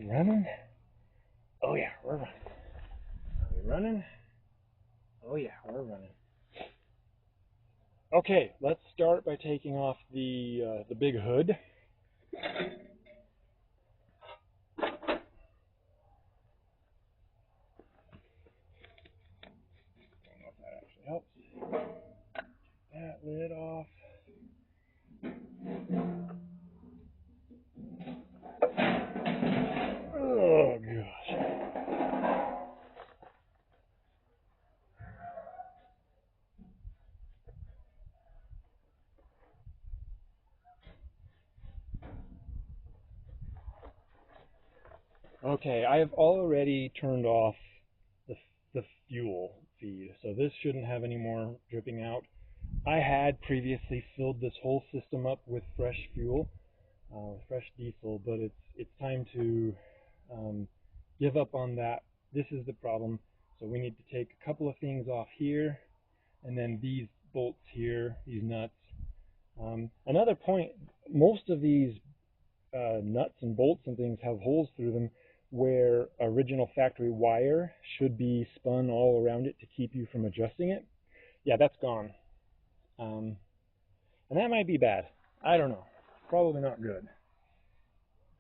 we running? Oh yeah, we're running. Are we running? Oh yeah, we're running. Okay, let's start by taking off the big hood. Don't know if that actually helps. That lid off. Oh gosh. Okay, I have already turned off the fuel feed, so this shouldn't have any more dripping out. I had previously filled this whole system up with fresh fuel, fresh diesel, but it's time to give up on that. This is the problem. So we need to take a couple of things off here, and then these bolts here, these nuts. Another point, most of these nuts and bolts and things have holes through them where original factory wire should be spun all around it to keep you from adjusting it. Yeah, that's gone. And that might be bad. I don't know. Probably not good.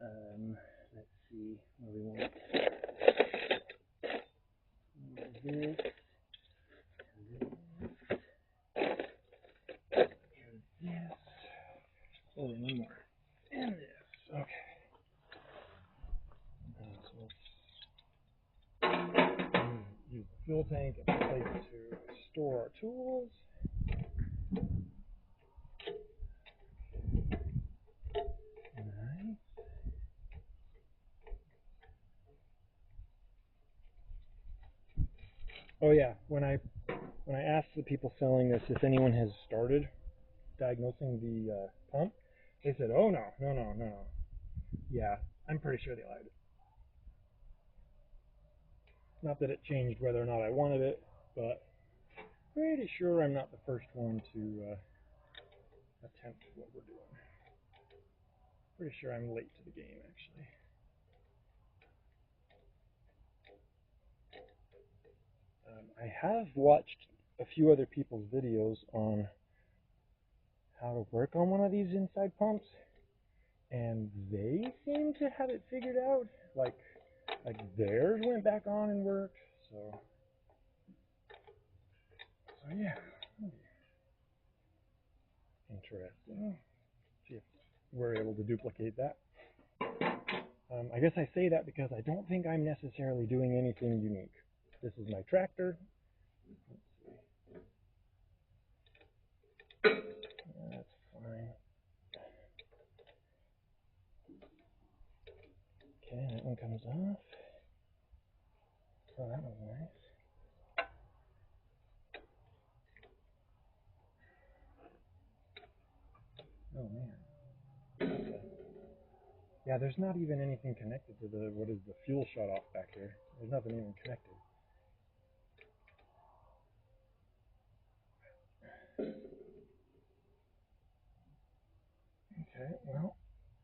Let's see what we want. This. Yes. Oh, one more. And this. Okay. So let's use the fuel tank as a place to store our tools. Nice. Oh yeah, when I asked the people selling this if anyone has started diagnosing the pump, they said, "Oh no. Yeah, I'm pretty sure they lied. Not that it changed whether or not I wanted it, but pretty sure I'm not the first one to attempt what we're doing. Pretty sure I'm late to the game, actually. I have watched a few other people's videos on how to work on one of these inside pumps, and they seem to have it figured out. Like theirs went back on and worked. So yeah, interesting. See if we're able to duplicate that. I guess I say that because I don't think I'm necessarily doing anything unique. This is my tractor. That's fine. Okay, that one comes off. Oh, that was nice. Oh man. Okay. Yeah, there's not even anything connected to the what is the fuel shut off back here. There's nothing even connected. Okay, well,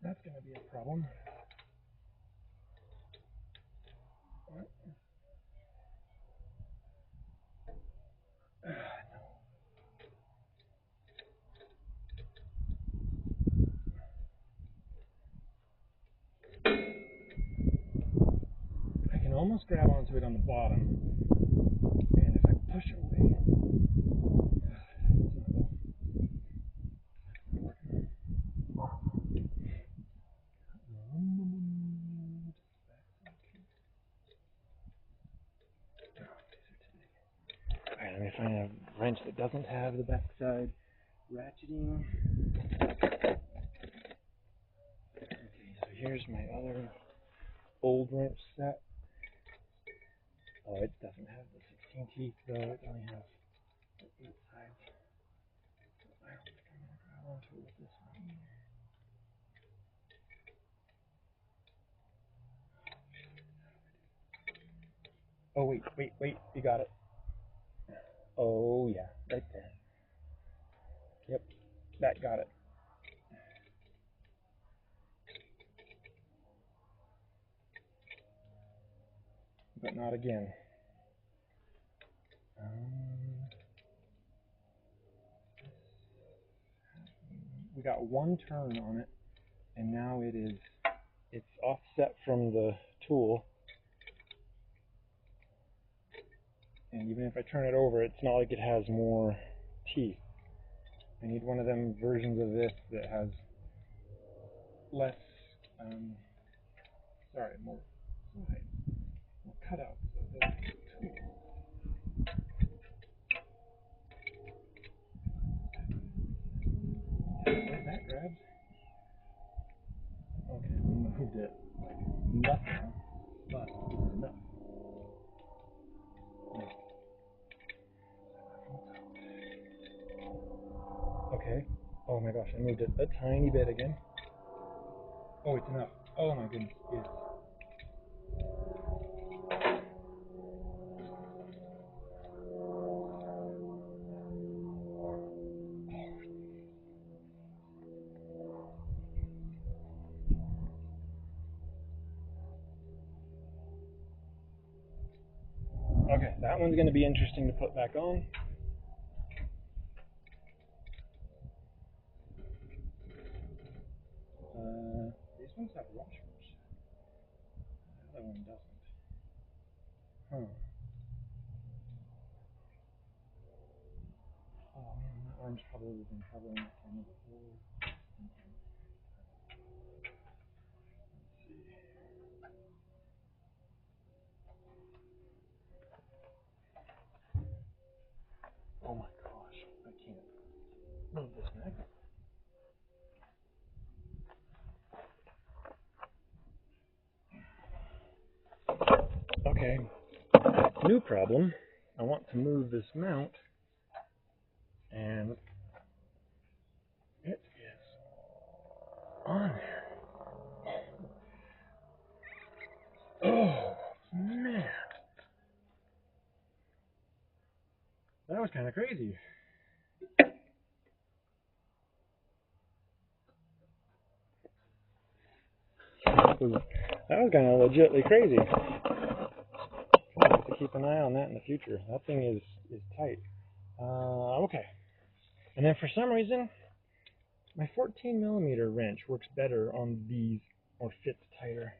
that's going to be a problem. I can almost grab onto it on the bottom, and if I push it away, alright, let me find a wrench that doesn't have the backside ratcheting. Okay, so here's my other old wrench set. Oh, it doesn't have the 16 teeth though, it only has the 8 sides. I don't think I'm going to grab onto it with this one either. Oh, wait, you got it. Oh, yeah, right there. Yep, that got it. but not again. We got one turn on it, and now it's offset from the tool. And even if I turn it over, it's not like it has more teeth. I need one of them versions of this that has less, more cutouts of the tool. Wait, that grabs. Okay, we moved it like nothing, but enough. Okay. Oh my gosh, I moved it a tiny bit again. Oh, it's enough. Oh my goodness, yes. Okay, that one's going to be interesting to put back on. These ones have washers. The other one doesn't. Huh. Oh man, that arm's probably been covering that camera the whole time. Let's see. Oh my gosh, I can't move this neck. Okay, new problem. I want to move this mount, and it is on there. Oh man, that was kind of crazy. That was kind of legitly crazy. I'll have to keep an eye on that in the future. That thing is tight. Okay. And then for some reason, my 14mm wrench works better on these, or fits tighter.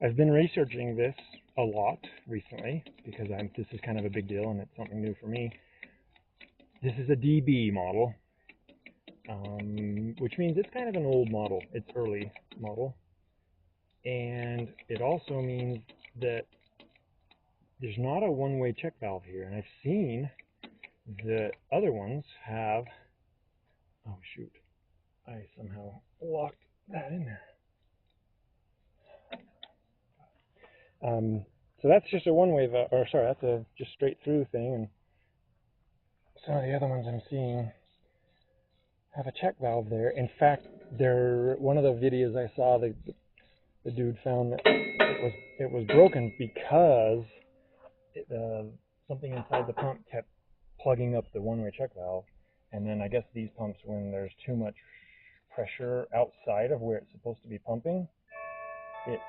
I've been researching this a lot recently because this is kind of a big deal and it's something new for me. This is a DB model, which means it's kind of an old model. It's early model. And it also means that there's not a one-way check valve here. And I've seen that other ones have, oh shoot, I somehow locked that in there. So that's just a one-way, that's a just straight through thing, and some of the other ones I'm seeing have a check valve there. In fact, one of the videos I saw, the dude found that it was broken because something inside the pump kept plugging up the one-way check valve, and then I guess these pumps, when there's too much pressure outside of where it's supposed to be pumping, it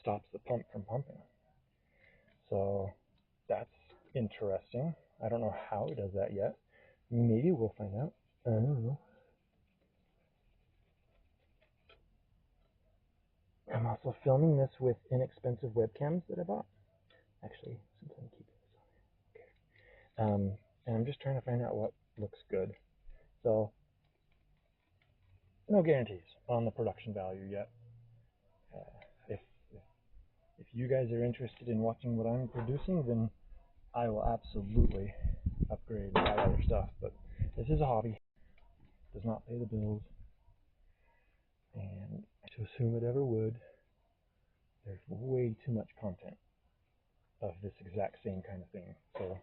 stops the pump from pumping. So that's interesting. I don't know how it does that yet. Maybe we'll find out. I don't know. I'm also filming this with inexpensive webcams that I bought. Actually, since I'm keeping this on here. Okay. And I'm just trying to find out what looks good. So, no guarantees on the production value yet. If you guys are interested in watching what I'm producing, then I will absolutely upgrade and buy other stuff. But this is a hobby. It does not pay the bills. And to assume it ever would, there's way too much content of this exact same kind of thing. So,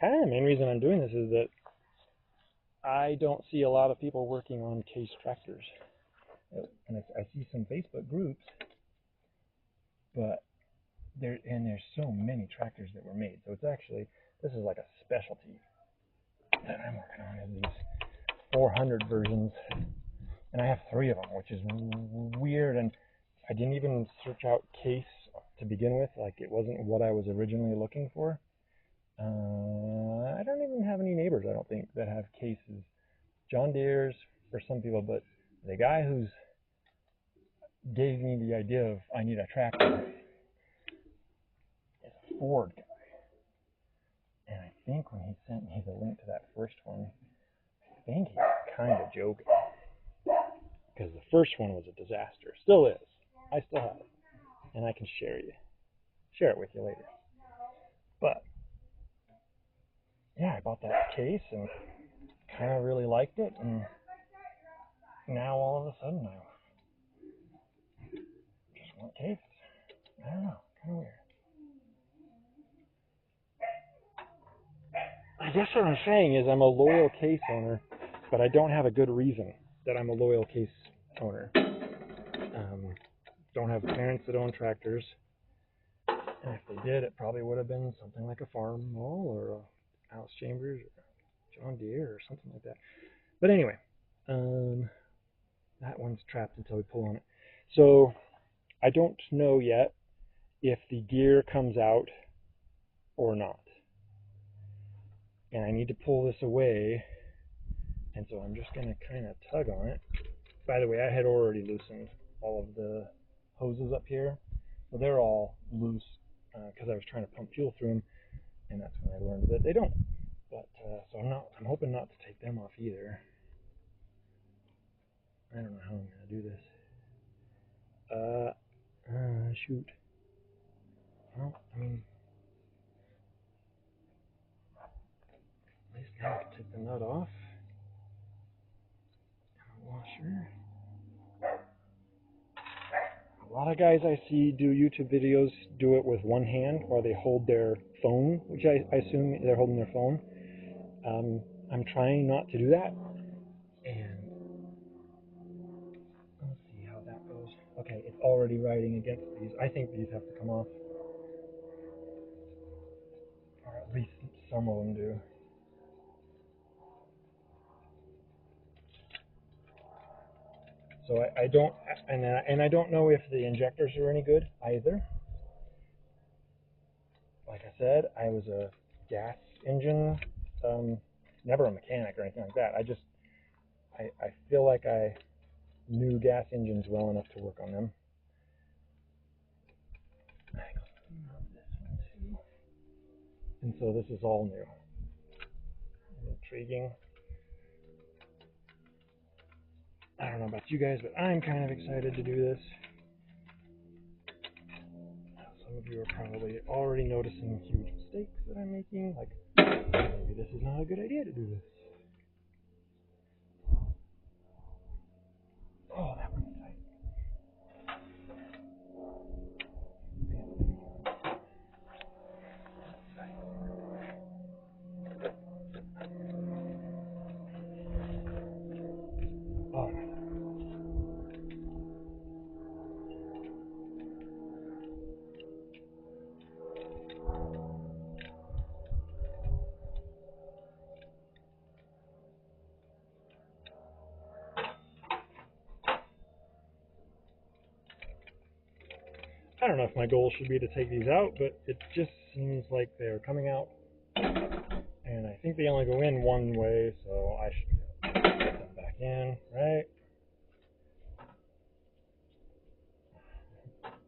kind of the main reason I'm doing this is that I don't see a lot of people working on case tractors. And I see some Facebook groups but there's so many tractors that were made. So it's actually, this is like a specialty that I'm working on, is these 400 versions, and I have 3 of them, which is weird. And I didn't even search out case to begin with. Like, it wasn't what I was originally looking for. I don't even have any neighbors, I don't think, that have cases. John Deere's for some people, but the guy who's gave me the idea of I need a tractor is a Ford guy. And I think when he sent me the link to that first one, I think he was kind of joking. Because the first one was a disaster. Still is. I still have it. And I can share it with you later. But yeah, I bought that case and kind of really liked it, and now all of a sudden I just want cases. I don't know, kind of weird. I guess what I'm saying is I'm a loyal case owner, but I don't have a good reason that I'm a loyal case owner. Don't have parents that own tractors, and if they did, it probably would have been something like a Farmall or a Alice Chambers or John Deere or something like that. But anyway, that one's trapped until we pull on it. So I don't know yet if the gear comes out or not. And I need to pull this away, and so I'm just going to kind of tug on it. By the way, I had already loosened all of the hoses up here, so they're all loose because I was trying to pump fuel through them, and that's when I learned that they don't. But so I'm hoping not to take them off either. I don't know how I'm going to do this. Shoot. Well, I mean, at least now I can take the nut off. Washer. A lot of guys I see do YouTube videos do it with one hand while they hold their phone, which I assume they're holding their phone. I'm trying not to do that, and let's see how that goes. Okay, it's already riding against these. I think these have to come off, or at least some of them do. So I don't, and I don't know if the injectors are any good either. Like I said, I was a gas engine, never a mechanic or anything like that. I feel like I knew gas engines well enough to work on them. And so this is all new. Intriguing. I don't know about you guys, but I'm kind of excited to do this. Some of you are probably already noticing huge mistakes that I'm making, like maybe this is not a good idea to do this. Oh, that one's tight. Oh, I don't know if my goal should be to take these out, but it just seems like they're coming out, and I think they only go in one way, so I should put them back in, right?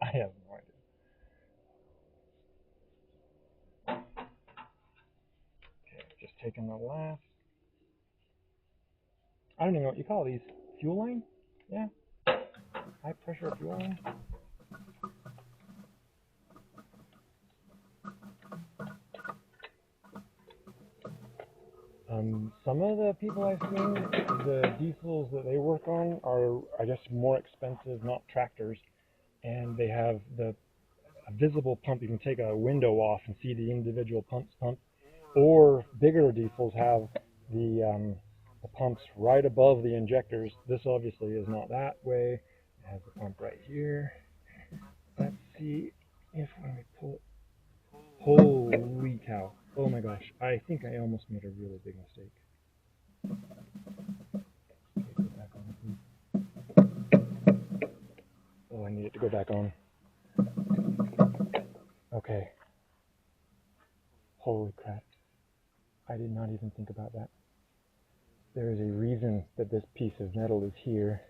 I have no idea. Okay, just taking the last. I don't even know what you call these. Fuel line? Yeah. High pressure fuel line. Some of the people I've seen, the diesels that they work on are, I guess, more expensive, not tractors, and they have a visible pump. You can take a window off and see the individual pumps pump. Or bigger diesels have the pumps right above the injectors. This obviously is not that way. It has the pump right here. Let's see if when we pull it. Holy cow. Oh my gosh. I think I almost made a really big mistake. Okay, go back on, please. Oh, I need it to go back on. Okay. Holy crap. I did not even think about that. There is a reason that this piece of metal is here.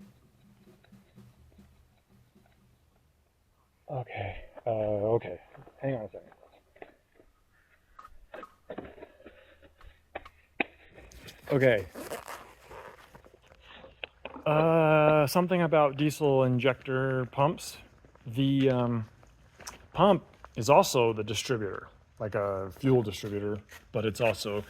Okay. Okay. Hang on a second. Okay. Something about diesel injector pumps. The pump is also the distributor, like a fuel distributor, but it's also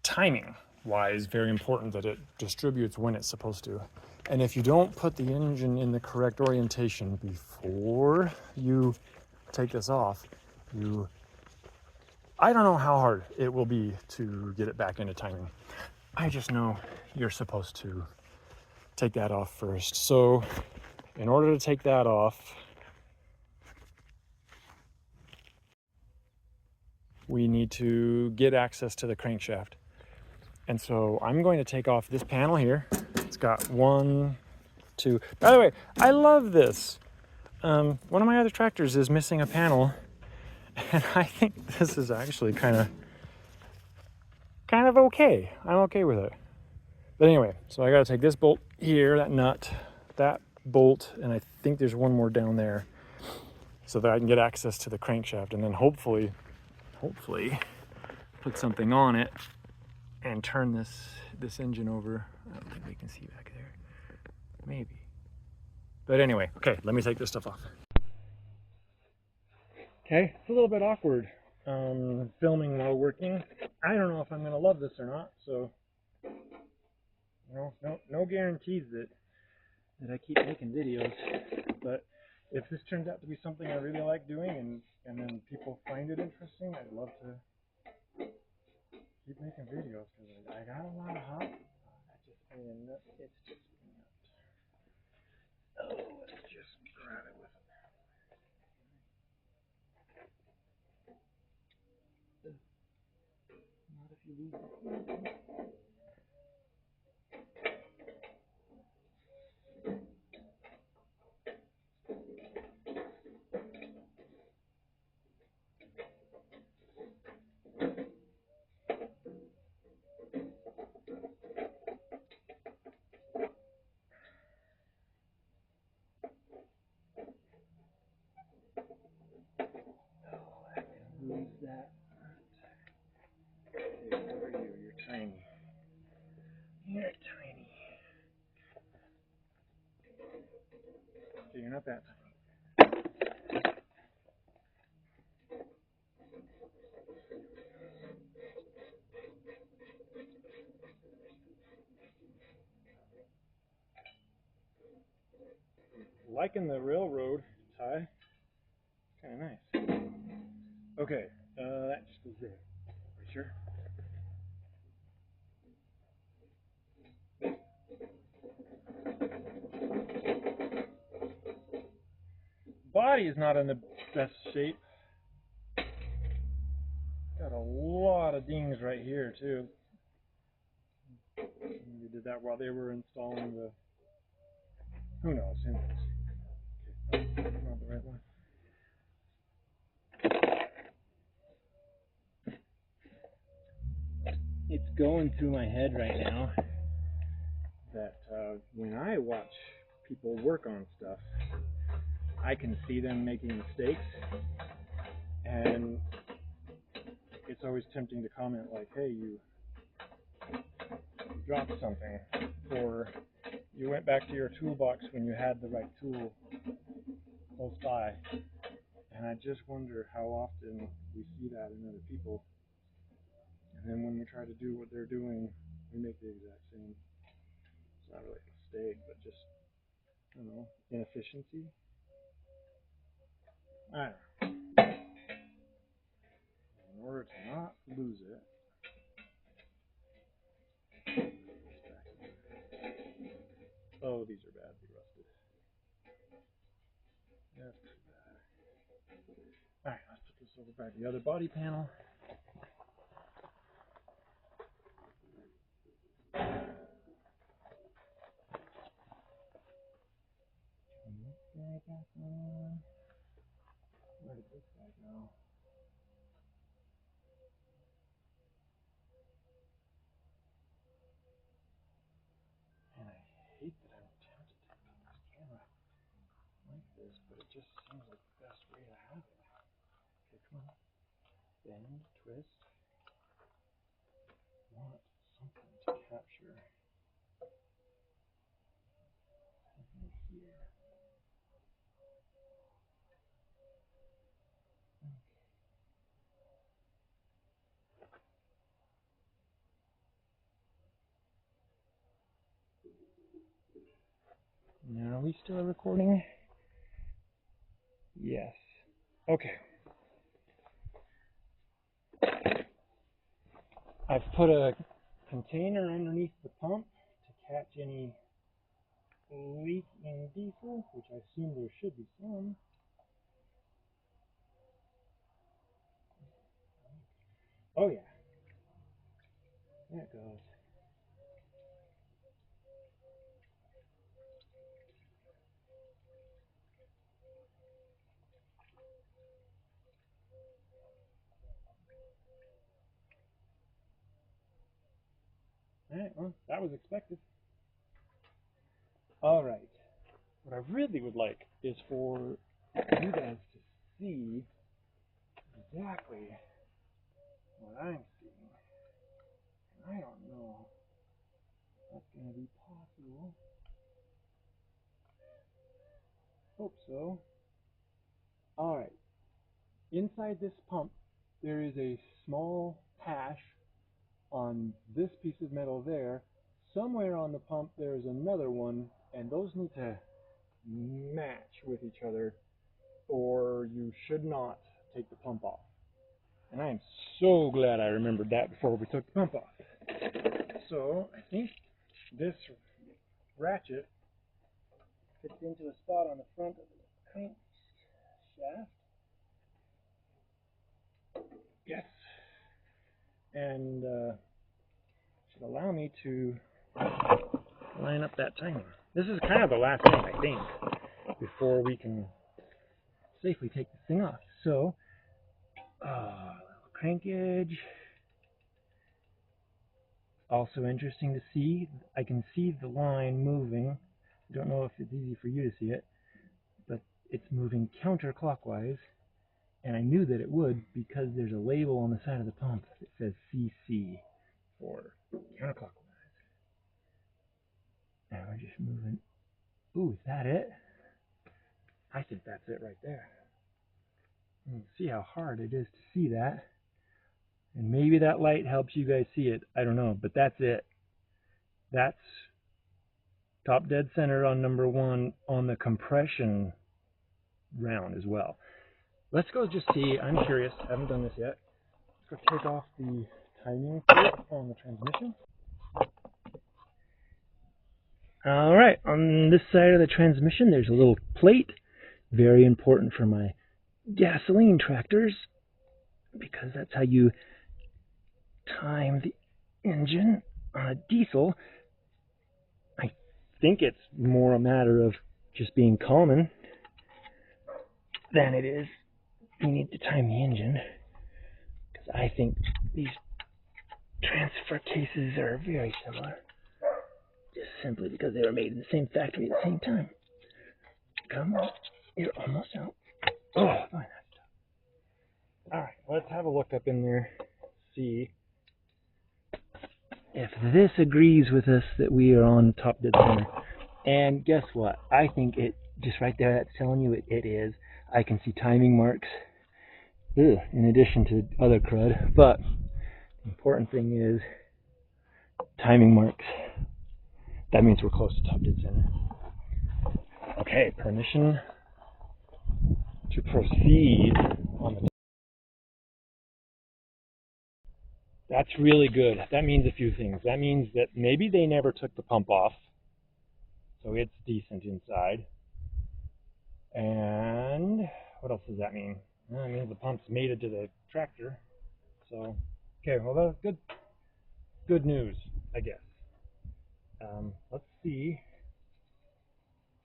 timing wise very important that it distributes when it's supposed to. And if you don't put the engine in the correct orientation before you take this off, I don't know how hard it will be to get it back into timing. I just know you're supposed to take that off first. So in order to take that off, we need to get access to the crankshaft. And so I'm going to take off this panel here. It's got 1, 2. By the way, I love this. One of my other tractors is missing a panel, and I think this is actually kind of okay. I'm okay with it. But anyway, so I got to take this bolt here, that nut, that bolt, and I think there's one more down there, so that I can get access to the crankshaft, and then hopefully put something on it and turn this engine over. I don't think we can see back there. Maybe. But anyway, okay, let me take this stuff off. Okay, it's a little bit awkward filming while working. I don't know if I'm going to love this or not, so no guarantees that I keep making videos. But if this turns out to be something I really like doing and then people find it interesting, I'd love to keep making videos because I got a lot of hot. It's just nuts. Oh, let's just grab it with it. Not if you lose it. Lose that. Hey, how are you? You're tiny. You're tiny. Okay, you're not that tiny. Liking the railroad tie. Kind of nice. Okay, that just goes there. Are you sure? Body is not in the best shape. Got a lot of dings right here too. We did that while they were installing the. Who knows? Who knows? Okay, that's not the right one. It's going through my head right now that when I watch people work on stuff, I can see them making mistakes, and it's always tempting to comment like, hey, you dropped something, or you went back to your toolbox when you had the right tool close by. And I just wonder how often we see that in other people. And then when we try to do what they're doing, we make the exact same. It's not really a mistake, but just, I don't know, inefficiency. I don't know. In order to not lose it, oh, these are badly rusted. Yep. Alright, let's put this over by the other body panel. Back on. Where did this guy go? And I hate that I'm tempted to put this camera like this, but it just seems like the best way to have it. Okay, come on. Bend, twist. Want something to capture something here. Now, are we still recording? Yes. Okay. I've put a container underneath the pump to catch any leaking diesel, which I assume there should be some. Oh yeah. There it goes. Alright, well, that was expected. Alright. What I really would like is for you guys to see exactly what I'm seeing. And I don't know if that's going to be possible. Hope so. Alright. Inside this pump, there is a small hash on this piece of metal there. Somewhere on the pump there is another one, and those need to match with each other, or you should not take the pump off. And I am so glad I remembered that before we took the pump off. So I think this ratchet fits into a spot on the front of the crank shaft. Yes. And should allow me to line up that timing. This is kind of the last thing, I think, before we can safely take this thing off. So, crankage. Also interesting to see. I can see the line moving. I don't know if it's easy for you to see it, but it's moving counterclockwise. And I knew that it would because there's a label on the side of the pump that says CC for counterclockwise. And we're just moving. Ooh, is that it? I think that's it right there. You can see how hard it is to see that. And maybe that light helps you guys see it. I don't know, but that's it. That's top dead center on number 1 on the compression round as well. Let's go just see. I'm curious. I haven't done this yet. Let's go take off the timing plate on the transmission. Alright, on this side of the transmission there's a little plate. Very important for my gasoline tractors, because that's how you time the engine. On a diesel, I think it's more a matter of just being common than it is you need to time the engine, because I think these transfer cases are very similar, just simply because they were made in the same factory at the same time. Come on, you're almost out. Oh, fine. Alright, let's have a look up in there, see if this agrees with us that we are on top dead center. And guess what? I think it, just right there, that's telling you it is. I can see timing marks, in addition to other crud, but the important thing is timing marks. That means we're close to top dead center. Okay, permission to proceed on the. That's really good. That means a few things. That means that maybe they never took the pump off, so it's decent inside. And what else does that mean? Well, it means the pump's made it to the tractor. So, okay, well that's good news, I guess. Let's see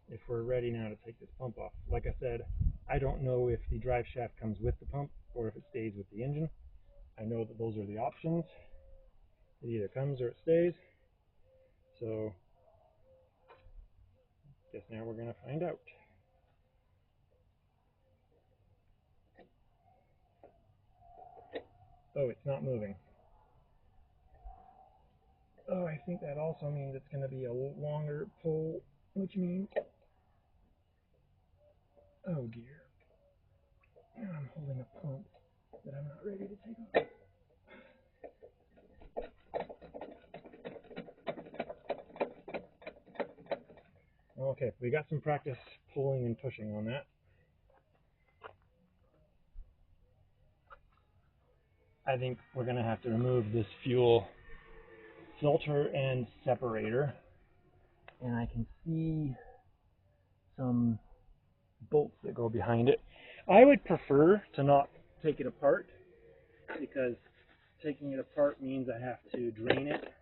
if we're ready now to take this pump off. Like I said, I don't know if the drive shaft comes with the pump or if it stays with the engine. I know that those are the options. It either comes or it stays. So, guess now we're going to find out. Oh, it's not moving. Oh, I think that also means it's going to be a longer pull, which means, oh dear, now I'm holding a pump that I'm not ready to take off. Okay, we got some practice pulling and pushing on that. I think we're going to have to remove this fuel filter and separator. And I can see some bolts that go behind it. I would prefer to not take it apart because taking it apart means I have to drain it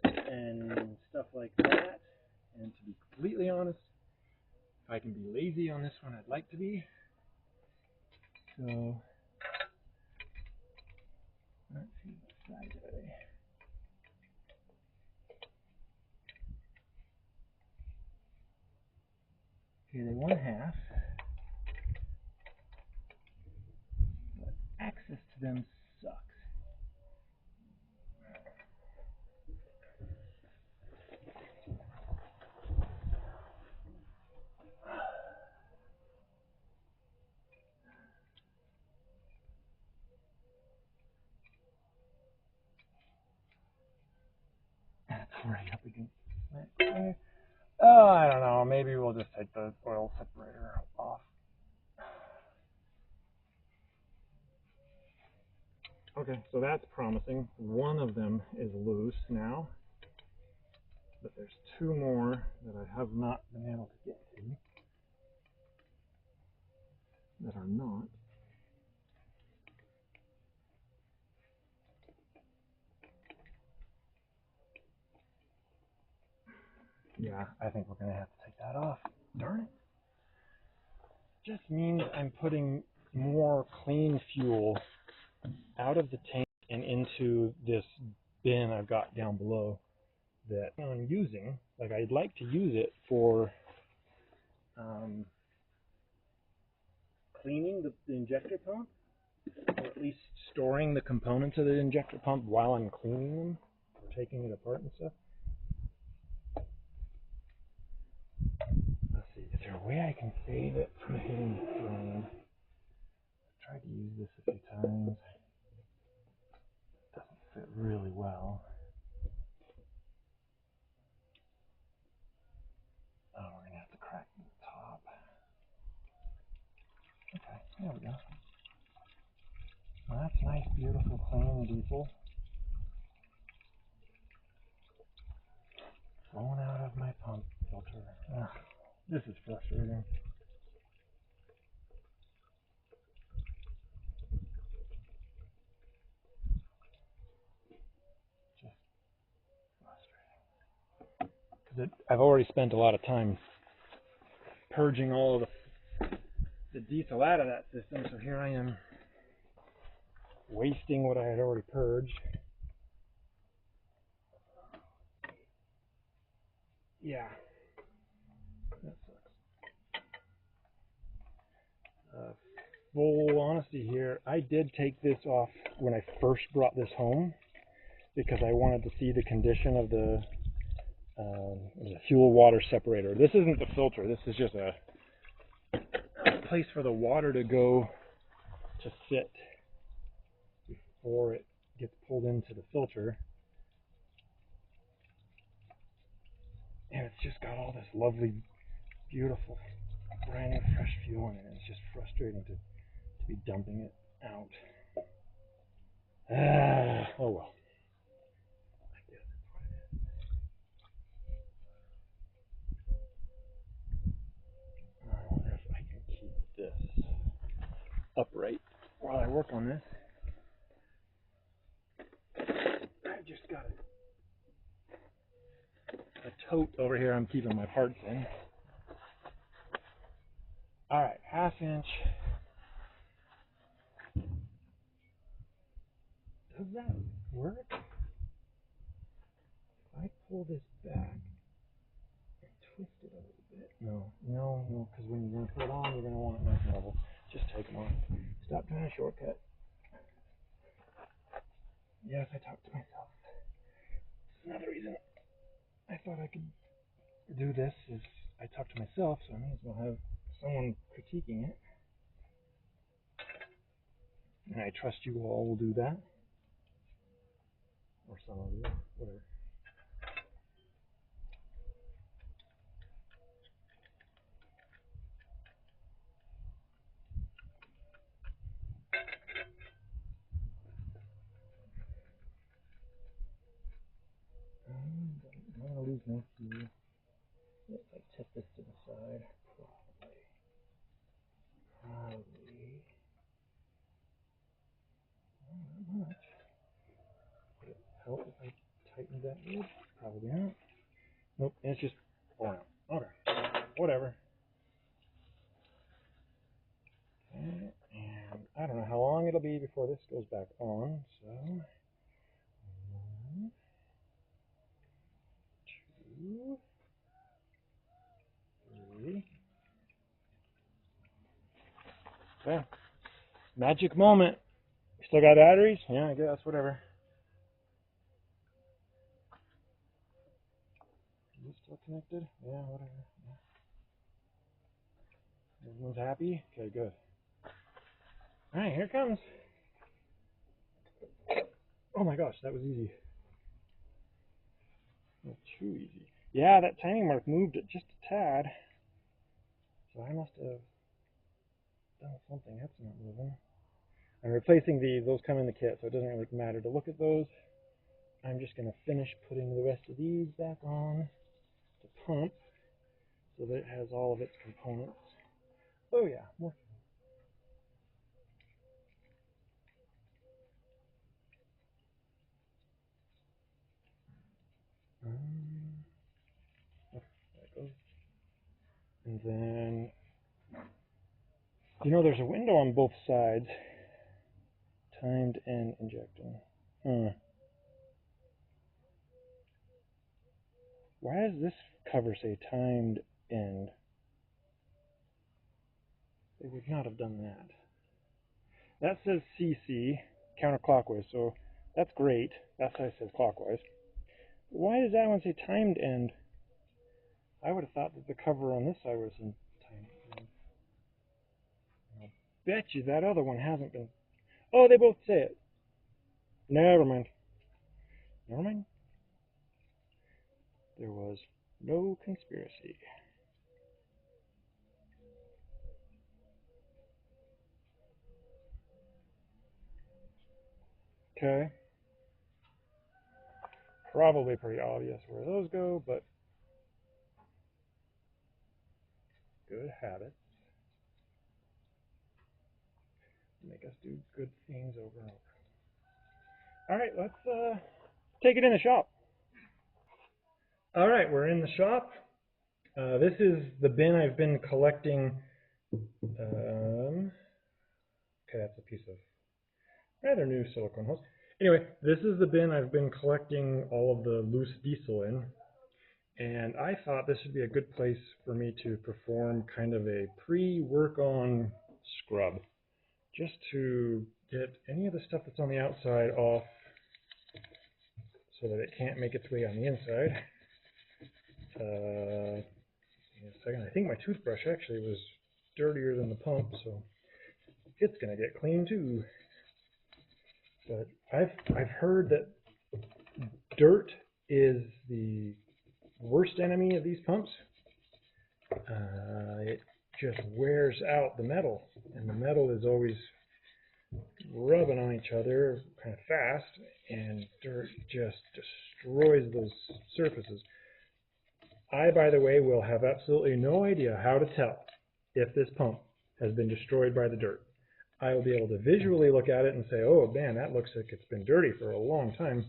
and stuff like that. And to be completely honest, if I can be lazy on this one, I'd like to be. So, let's see what size are they. Okay, they 1/2. But access to them sucks. That's right up against that. Oh, I don't know. Maybe we'll just take the oil separator off. Okay, so that's promising. One of them is loose now, but there's 2 more that I have not been able to get to that are not. Yeah, I think we're going to have to take that off. Darn it. Just means I'm putting more clean fuel out of the tank and into this bin I've got down below that I'm using. Like, I'd like to use it for cleaning the injector pump, or at least storing the components of the injector pump while I'm cleaning them, or taking it apart and stuff. Let's see, is there a way I can save it from hitting the drain? I've tried to use this a few times. It doesn't fit really well. Oh, we're gonna have to crack the top. Okay, there we go. Well, that's nice, beautiful, clean diesel. Flowing out of my pump filter. Ugh, this is frustrating. Just frustrating. Because I've already spent a lot of time purging all of the diesel out of that system, so here I am wasting what I had already purged. Yeah. That sucks. Full honesty here, I did take this off when I first brought this home because I wanted to see the condition of the fuel water separator. This isn't the filter, this is just a place for the water to go to sit before it gets pulled into the filter. And it's just got all this lovely, beautiful, brand new fresh fuel in it. It's just frustrating to be dumping it out. Oh well. I guess that's what it is. I wonder if I work on this. I just got a tote over here I'm keeping my parts in. Alright, 1/2 inch. Does that work? If I pull this back and twist it a little bit. No, because when you're going to put it on, you're going to want it nice and level. Just take them off. Stop trying to shortcut. Yes, I talked to myself. Another reason I thought I could do this is I talked to myself, so I may as well have someone critiquing it. And I trust you all will do that. Or some of you, whatever. I'm going to lose my view. If I tip this to the side, probably not much. Would it help if I tightened that lid? Probably not. Nope, it's just pouring out. Okay, whatever. Okay, and I don't know how long it'll be before this goes back on, so 1, 2, 3. Okay, magic moment. Still got batteries? Yeah, I guess, whatever. Is this still connected? Yeah, whatever. Yeah. Everyone's happy? Okay, good. Alright, here it comes. Oh my gosh, that was easy. Not too easy. Yeah, that timing mark moved it just a tad. So I must have done something. That's not moving. I'm replacing these. Those come in the kit, so it doesn't really matter to look at those. I'm just going to finish putting the rest of these back on the pump so that it has all of its components. Oh yeah, more. Oh, there it goes. And then, there's a window on both sides. Timed and injecting. Why does this cover say timed end? They would not have done that. That says CC, counterclockwise, so that's great. That side says clockwise. But why does that one say timed end? I would have thought that the cover on this side was in timed end. I'll bet you that other one hasn't been. Oh, they both say it. Never mind. Never mind. There was no conspiracy. Okay. Probably pretty obvious where those go, but good habits make us do good things over and over. All right, let's take it in the shop. All right, we're in the shop. This is the bin I've been collecting. Okay, that's a piece of rather new silicone hose. Anyway, this is the bin I've been collecting all of the loose diesel in. And I thought this would be a good place for me to perform kind of a pre-work on scrub, just to get any of the stuff that's on the outside off so that it can't make its way on the inside. In a second, I think my toothbrush actually was dirtier than the pump, so it's gonna get clean too. But I've heard that dirt is the worst enemy of these pumps. It just wears out the metal, and the metal is always rubbing on each other kind of fast, and dirt just destroys those surfaces. I, by the way, will have absolutely no idea how to tell if this pump has been destroyed by the dirt. I will be able to visually look at it and say, oh man, that looks like it's been dirty for a long time.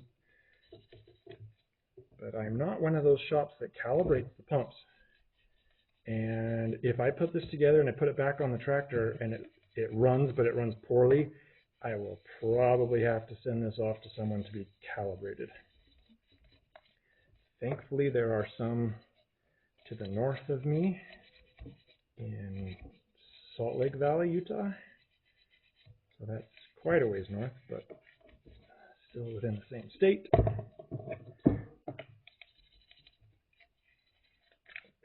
But I'm not one of those shops that calibrates the pumps. And if I put this together and I put it back on the tractor and it runs, but it runs poorly, I will probably have to send this off to someone to be calibrated. Thankfully, there are some to the north of me in Salt Lake Valley, Utah. So that's quite a ways north, but still within the same state.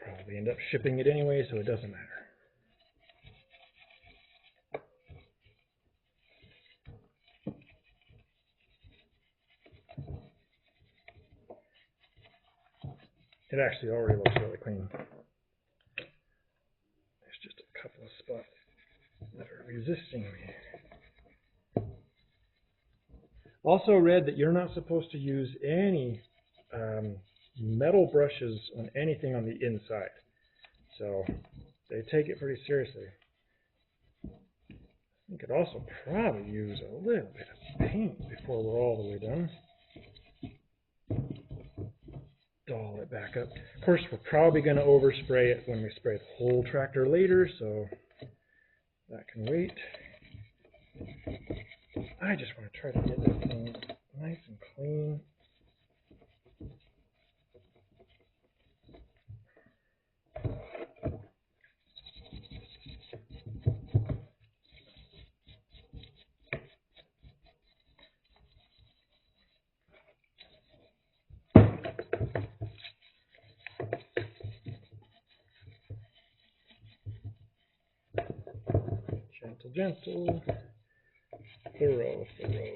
Probably end up shipping it anyway, so it doesn't matter. It actually already looks really clean. There's just a couple of spots that are resisting me. Also read that you're not supposed to use any metal brushes on anything on the inside. So they take it pretty seriously. You could also probably use a little bit of paint before we're all the way done. Doll it back up. Of course, we're probably going to overspray it when we spray the whole tractor later, so that can wait. I just want to try to get this thing nice and clean. Gentle, gentle. Thorough, thorough.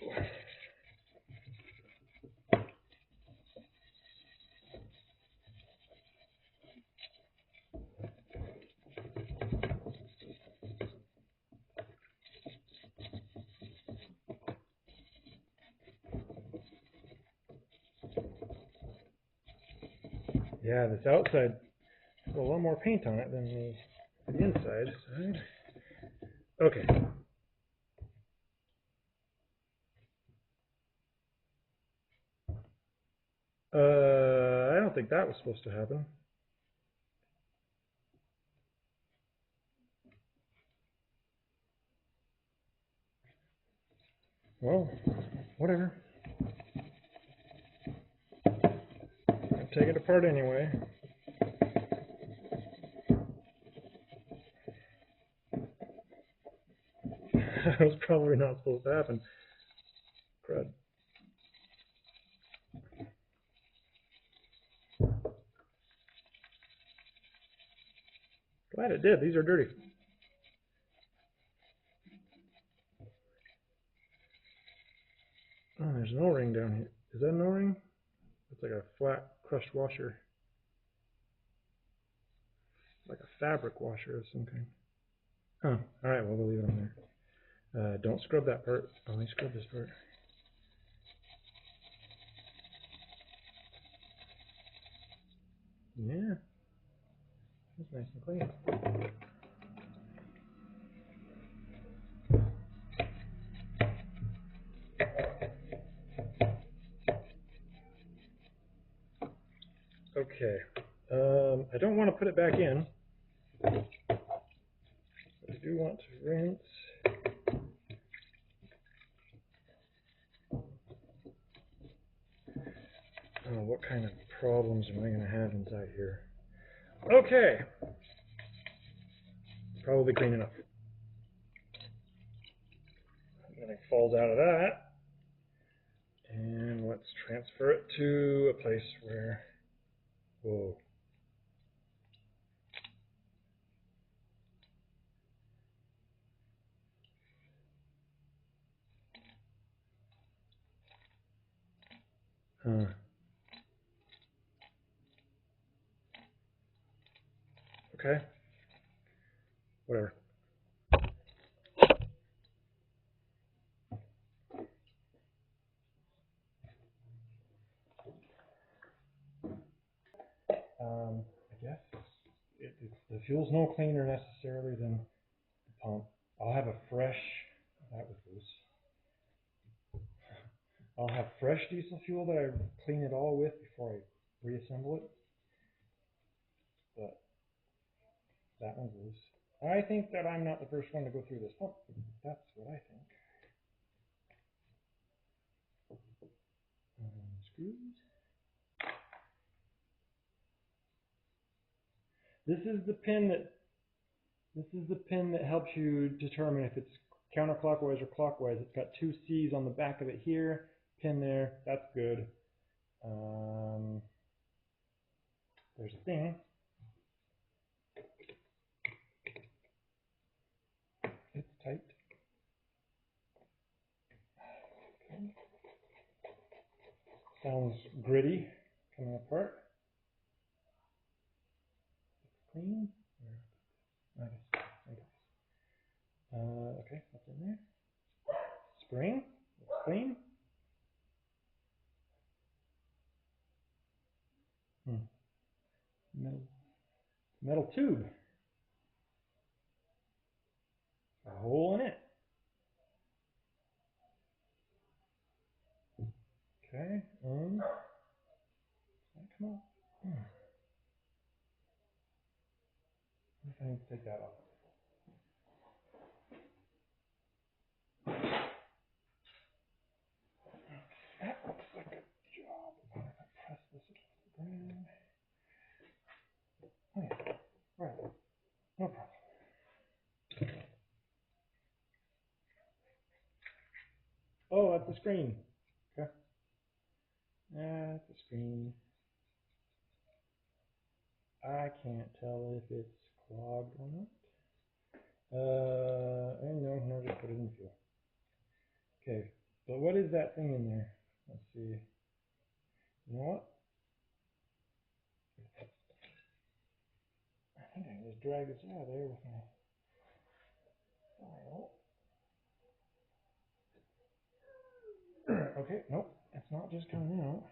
Yeah, this outside has a lot more paint on it than the inside side. Okay. I don't think that was supposed to happen. Well, whatever. I'll take it apart anyway. That was probably not supposed to happen. Crud. Glad it did. These are dirty. Oh, there's an O-ring down here. Is that an O-ring? It's like a flat crushed washer. Like a fabric washer of some kind. Huh. Alright, well, we'll leave it on there. Don't scrub that part. Only scrub this part. Yeah. That's nice and clean. Okay. I don't want to put it back in. I do want to rinse. Oh, what kind of problems am I going to have inside here? Okay. Probably clean enough. Nothing falls out of that. And let's transfer it to a place where... Whoa. Huh. Okay. Whatever. I guess the fuel's no cleaner necessarily than the pump. I'll have a fresh I'll have fresh diesel fuel that I clean it all with before I reassemble it. But that one's loose. I think that I'm not the first one to go through this pump. That's what I think. Screws. This is the pin that helps you determine if it's counterclockwise or clockwise. It's got two C's on the back of it here, pin there. That's good. There's a thing. It's tight. Okay. Sounds gritty coming apart. Clean. Okay, what's in there? Spring. It's clean. Metal tube. A hole in it. Okay. Come on. I need to take that off. That looks like a job. I'm going to press this against the ground. Oh, yeah. Right. No problem. Oh, that's the screen. Okay. That's the screen. I can't tell if it's clogged or not. No, just put it in fuel. Okay, but what is that thing in there? Let's see. You know what? I think I can just drag this out of there with my file. Okay, nope, it's not just coming out.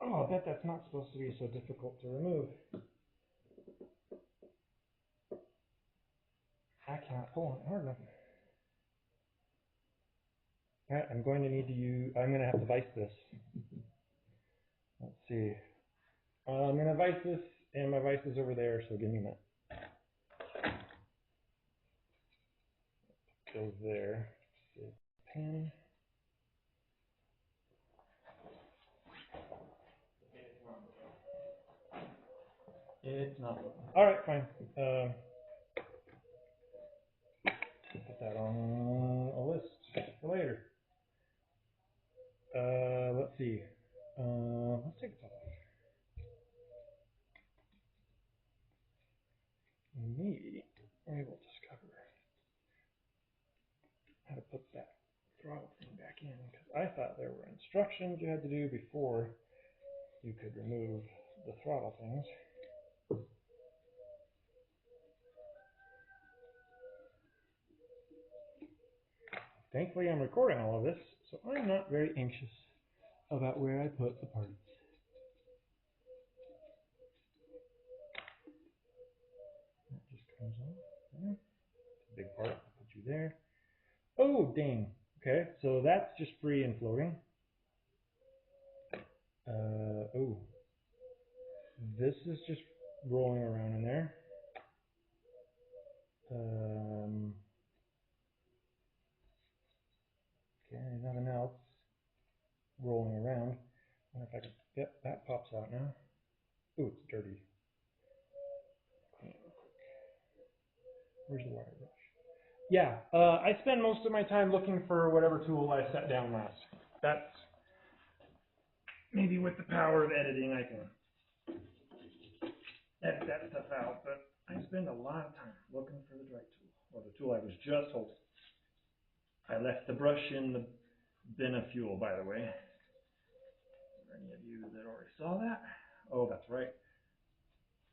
Oh, I bet that's not supposed to be so difficult to remove. I can't pull it hard enough. Alright, I'm going to need to use, I'm going to have to vise this. Let's see. I'm going to vise this, and my vise is over there, so give me a minute. Goes there. Pin. It's not. Alright, fine. Put that on a list for later. Let's see. Let's take this off. Maybe we will discover how to put that throttle thing back in, because I thought there were instructions you had to do before you could remove the throttle things. Thankfully, I'm recording all of this, so I'm not very anxious about where I put the parts. That just comes off there. It's a big part. I'll put you there. Oh, dang. Okay, so that's just free and floating. Oh. This is just rolling around in there. Okay, nothing else rolling around. I wonder if I can, yep, that pops out now. Ooh, it's dirty. Where's the wire brush? Yeah, I spend most of my time looking for whatever tool I set down last. That's maybe with the power of editing I can edit that stuff out, but I spend a lot of time looking for the right tool, or the tool I was just holding. I left the brush in the bin of fuel, by the way. For any of you that already saw that? Oh, that's right.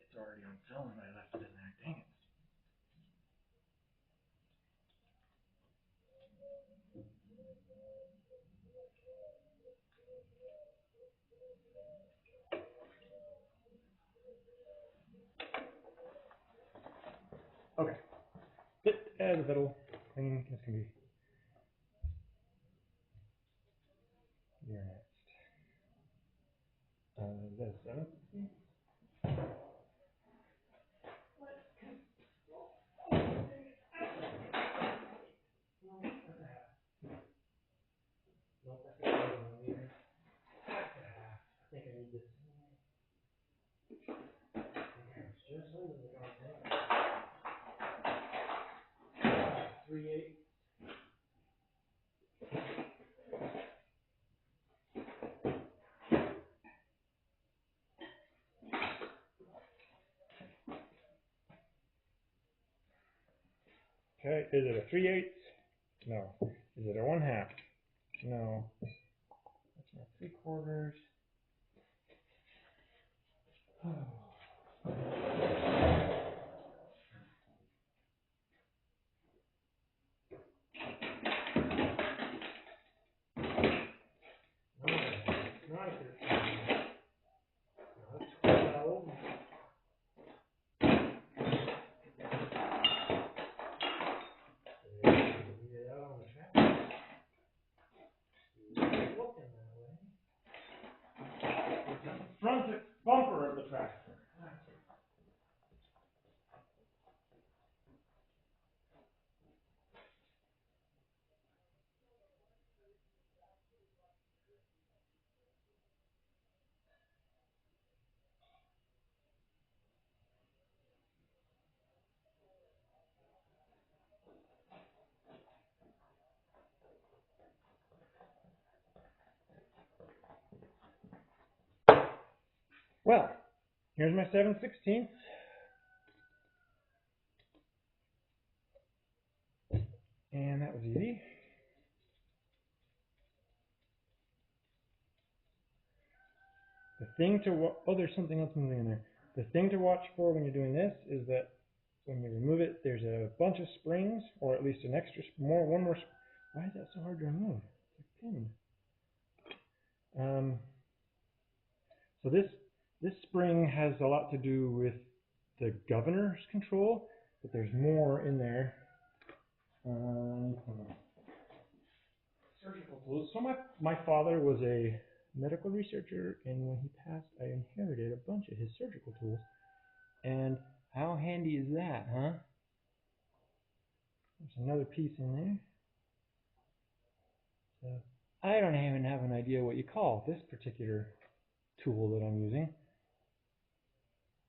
It's already on film and I left it in there. Dang it. Okay. Fit as a fiddle. Clean as can be. You're next. Is that a 7? Nope, that's a 7 millimeter. I think I need this. Okay, it's just under the darn 3/8. Okay, is it a 3/8? No. Is it a 1/2? No. That's not 3/4. Not a 13. Not a 12. Get out on the track. Looking that way. Front bumper of the tractor. Well, here's my 7/16. And that was easy. The thing to oh, there's something else moving in there. The thing to watch for when you're doing this is that when you remove it, there's a bunch of springs, or at least an extra one more. Why is that so hard to remove? It's a pin. So this spring has a lot to do with the governor's control, but there's more in there. Surgical tools. So my father was a medical researcher, and when he passed, I inherited a bunch of his surgical tools. And how handy is that, huh? There's another piece in there. So I don't even have an idea what you call this particular tool that I'm using.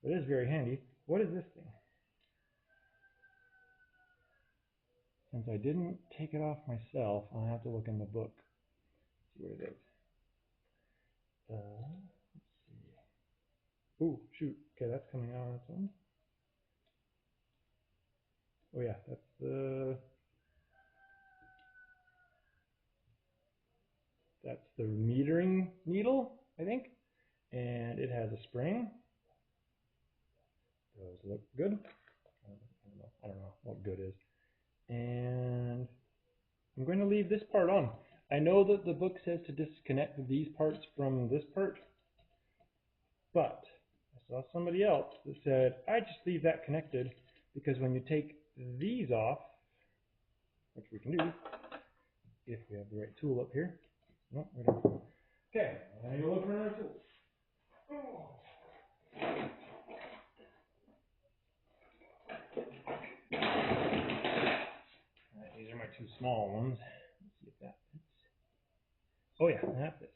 It is very handy. What is this thing? Since I didn't take it off myself, I'll have to look in the book. See what it is. Let's see. Ooh, shoot. Okay, that's coming out on its own. Oh yeah, that's the metering needle, I think. And it has a spring. Those look good. I don't know what good is. And I'm going to leave this part on. I know that the book says to disconnect these parts from this part, but I saw somebody else that said, I just leave that connected because when you take these off, which we can do if we have the right tool up here. No, we don't. Okay, I need to look for another tool. These are my two small ones. Let's see if that fits. Oh yeah, that fits.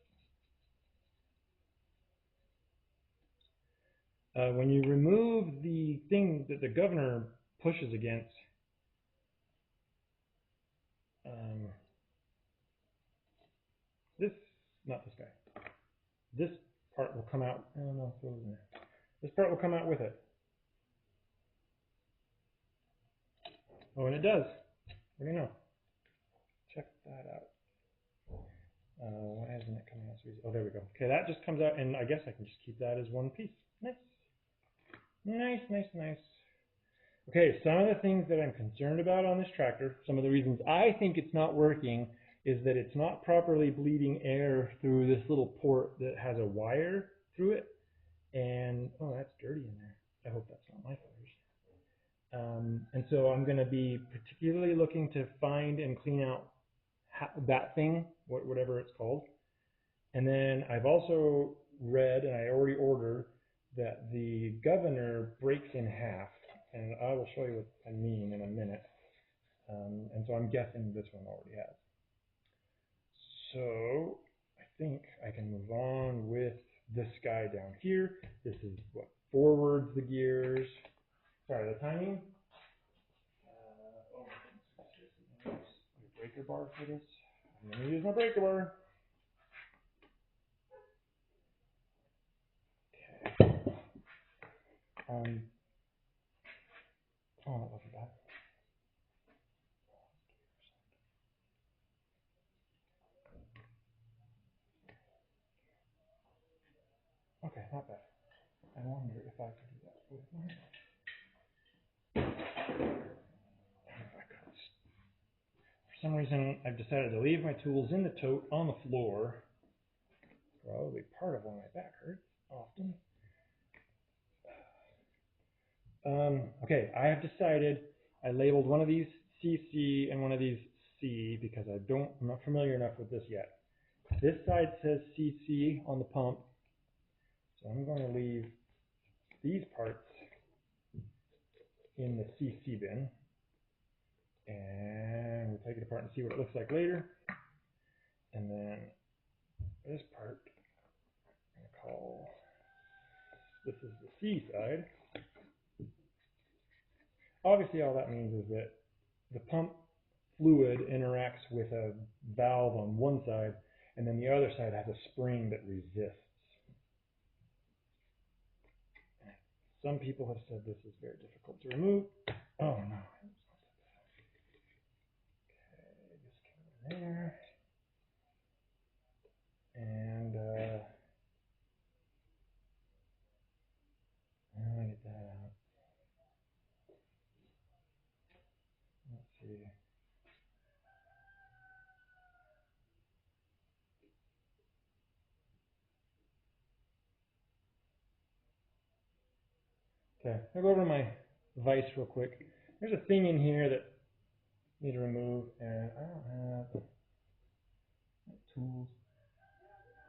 When you remove the thing that the governor pushes against, not this guy, this part will come out. I don't know if it was in there. This part will come out with it. Oh, and it does. What do you know? Check that out. Why isn't it coming out so easy? Oh, there we go. Okay, that just comes out, and I guess I can just keep that as one piece. Nice. Nice, nice, nice. Okay, some of the things that I'm concerned about on this tractor, some of the reasons I think it's not working, is that it's not properly bleeding air through this little port that has a wire through it. And, oh, that's dirty in there. I hope that's not my fingers. And so I'm going to be particularly looking to find and clean out that thing, whatever it's called. And then I've also read, and I already ordered, that the governor breaks in half. And I will show you what I mean in a minute. And so I'm guessing this one already has. So I think I can move on with this guy down here. This is what forwards the gears. Sorry, the timing. Breaker bar for this. I'm going to use my breaker bar. Okay. Oh, that wasn't bad. Okay, not bad. I wonder if I could do that with my. For some reason, I've decided to leave my tools in the tote on the floor. Probably part of why my back hurts often. Okay, I have decided I labeled one of these CC and one of these C because I'm not familiar enough with this yet. This side says CC on the pump, so I'm going to leave these parts in the CC bin, and we'll take it apart and see what it looks like later. And then this part, I'm going to call, this is the C side. Obviously all that means is that the pump fluid interacts with a valve on one side, and then the other side has a spring that resists. Some people have said this is very difficult to remove. Oh no. Okay, just get in there. And I get that out. Let's see. Okay, I'll go over to my vise real quick. There's a thing in here that I need to remove, and I don't have tools.